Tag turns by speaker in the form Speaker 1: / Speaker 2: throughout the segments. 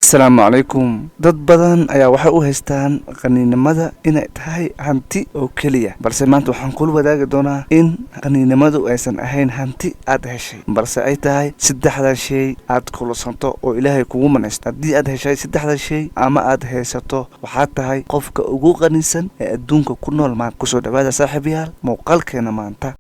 Speaker 1: Assalaamu calaykum. Dad badan ayaa waxay u haystaan qaniinimada inay tahay hanti oo keliya, balse maanta waxaan kula wadaagi doonaa in qaniinimadu aysan ahayn hanti aad heshay, balse ay tahay saddexdan shay aad kulusanto oo Ilaahay kugu manaysto. Haddii aad heshay saddexdan shay ama aad haysato, waxaad tahay qofka ugu qaniinsan ee adduunka ku nool maanta. Kusoo dhawaada saaxiibayaal muuqaalkeena maanta.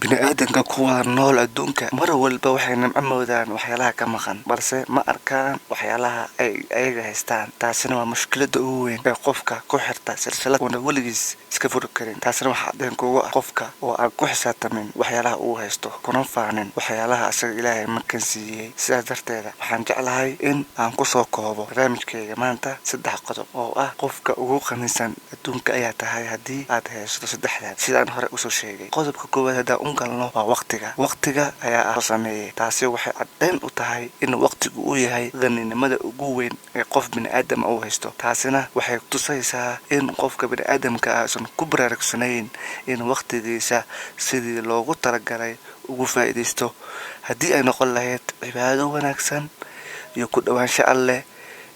Speaker 1: bini'aadanka kuwa nool adduunka mar walba waxay nimco moodaan waxyaalaha ka maqan, balse ma arkaan waxyaalaha ay ayaga haystaan. Taasina waa mushkiladda ugu weyn ee qofka ku xirta silsilad una weligiis iska furi karin. Taasina waxaa cadeen kugu ah qofka oo aan ku xisaabtamin waxyaalaha uu haysto, kuna faanin waxyaalaha asaga Ilaahay markan siiyey. sidaas darteeda waxaan jeclahay in aan kusoo koobo barnaamijkayga maanta 3 qodob oo ah qofka ugu qaniinsan adduunka ayaa tahay haddii aad haysato saddexdan sidaan hore usoo sheegay. Qodobka koowaad haddaan galno waa waqtiga ayaa ah sameeyay. Taasi waxay cadeen u tahay in waqtigu uu yahay qaniinimada ugu weyn ee qof bini'aadam uu haysto. Taasina waxay tusaysaa in qofka bini'aadamka aysan ku baraarugsanayn in waqtigiisa sidii loogu talagalay ugu faa'iideysto. Haddii ay noqon lahayd cibaado wanaagsan iyo ku dhawaansho Alle,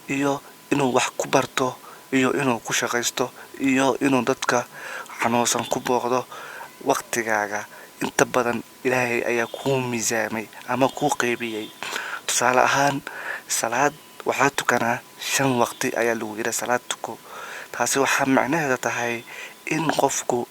Speaker 1: iyo inuu wax ku barto, iyo inuu ku shaqaysto, iyo inuu dadka xanuunsan ku booqdo, waqtigaaga inta badan Ilaahay ayaa kuu miisaamay ama kuu qaybiyay. Tusaale ahaan, salaad waxaa tukanaa 5 waqti ayaa lagu yiri salaad tuko. Taasi waxaa macnaheedu tahay in qofku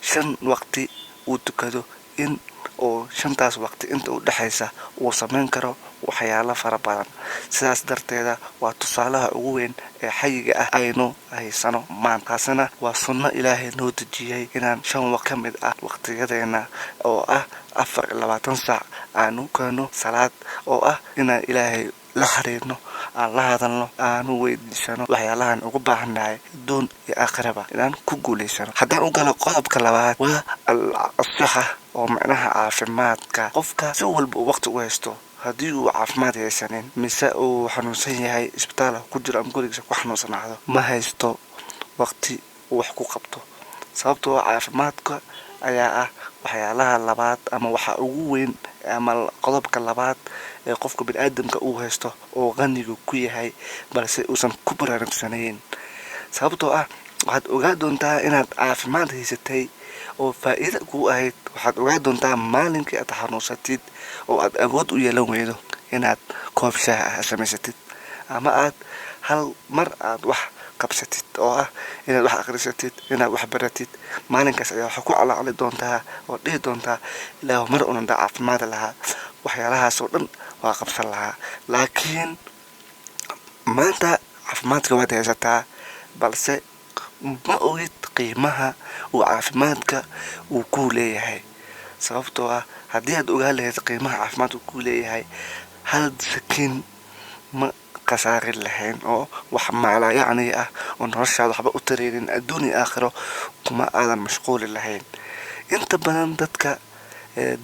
Speaker 1: 5 waqti uu tukado, in oo 5taas waqti inta u dhaxaysa uu sameyn karo waxyaalo fara badan. sidaas darteeda waa tusaalaha ugu weyn ee xayiga ah aynu haysano maantaasina waa sunno Ilaahay noo dejiyay inaan 5 waqti ka mid ah waqtiyadeena oo ah 24 saac aanu kano salaad, oo ah inaan Ilaahay la xiriirno, aan la hadalno, aanu weydiisano waxyaalahan ugu baahannahay adduun iyo aakhiraba inaan ku guuleysano. haddaan u galo qodobka labaad waa al-sixa oo macnaha caafimaadka. qofka si walba waqti u haysto, haddii uu caafimaad haysanin mise uu xanuunsan yahay isbitaal ku jiro ama gurigiisa ku xanuunsanaado, ma haysto waqti uu wax ku qabto. sababtoo caafimaadka ayaa ah waxyaalaha labaad ama waxa ugu weyn ama qodobka labaad ee qofka bini'aadamka uu haysto oo qaniga ku yahay, balse uusan ku baraarugsanayn. sababtoo ah waxaad ogaa doontaa inaad caafimaad haysatay oo faa'iido ku ahayd. waxaad ogaa doontaa maalinkii aad xanuunsatid oo aad awood u yeelan weydo inaad koob shaah samaysatid ama aad hal mar aad wax qabsatid oo ah inaad wax akhrisatid, inaad wax baratid. maalinkaas ayaa waxa ku calaacali doontaa oo dhihi doontaa Ilaahu mar unan caafimaad lahaa, waxyaalahaas oo dhan waa qabsan lahaa. laakiin maanta caafimaadka waad haysataa, balse ma ogid qiimaha uu caafimaadka uu ku leeyahay. sababtoo ah haddii aad ogaa lahayd qiimaha caafimaadku ku leeyahay, hal sakiin ma qasaari lahayn oo wax macla yacni ah oo noloshaada waxba u taraynin adduun iyo aakhiro kuma aadan mashquuli lahayn. inta badan dadka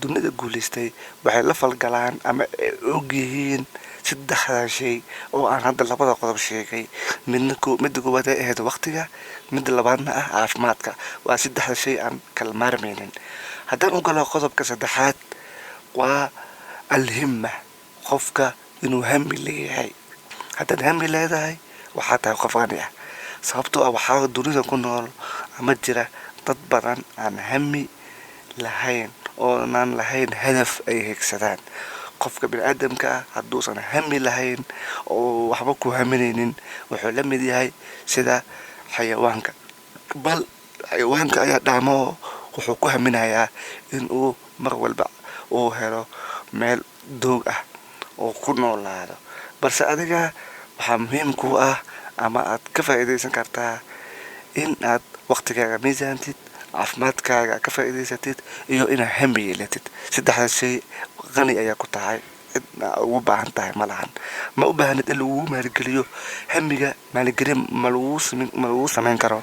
Speaker 1: dunida guuleystay waxay la falgalaan ama og yihiin 3 shay oo aan hadda 2 qodob sheegay. midda koowaad ay ahayd waqtiga, midda labaadna ah caafimaadka. waa 3 shay aan kala maarmaynin. haddaan u galo qodobka 3aad waa al-himma, qofka inuu hami leeyahay. haddaad hami leedahay waxaa tahay qof qani ah. sababtoo ah waxaa dunida ku nool ama jira dad badan aan hami lahayn oo aan lahayn hadaf ay higsadaan. qofka bini'aadamka ah hadduusan hami lahayn oo waxba ku haminaynin, wuxuu la mid yahay sida xayawaanka. bal xayawaanka ayaa dhaamo wuxuu ku haminayaa in uu mar walba uu helo meel doog ah oo ku noolaado. balse adiga waxaa muhiim ku ah ama aad ka faa'iideysan kartaa in aad waqtigaaga miisaantid, caafimaadkaaga ka faa'iideysatid, iyo inaad hami yeelatid. 3 shay qani ayaa ku tahay, cidna ugu baahan tahay ma lahan. ma u baahnid in lagu maalgeliyo. hamiga maalgelin ma lagu samayn karo.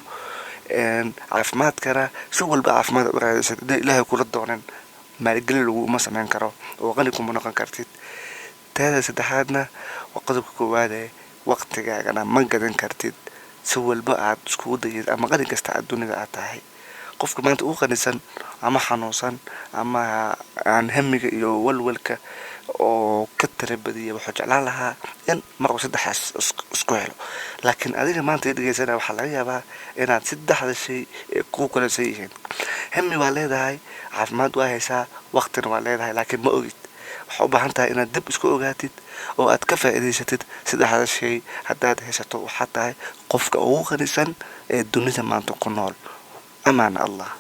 Speaker 1: caafimaadkana si walba caafimaad u raadisad haddii Ilaahay kula doonan maalgelin laguma samayn karo oo qani kuma noqon kartid. teeda 3aadna waa qodobka koowaad ee waqtigaagana ma gadan kartid. si walba aad iskugu dayid ama qani kasta aad dunida aad tahay. qofka maanta uu qanisan ama xanuunsan ama aan hamiga iyo walwalka oo ka tirabadiya wuxuu jeclaan lahaa in mar saddexaas isku helo. laakiin adiga maanta dhageysanaya waxaa laga yaabaa inaad saddexda shay ku kala yihiin. hami waa leedahay, caafimaad waa haysaa, waqtina waa leedahay, laakiin ma ogid. waxaa u baahan tahay inaad dib isku ogaatid oo aad ka faa'iidaysatid saddexda shay. haddaad haysato waxaa tahay qofka ugu qanisan ee dunida maanta ku nool. amaan allah.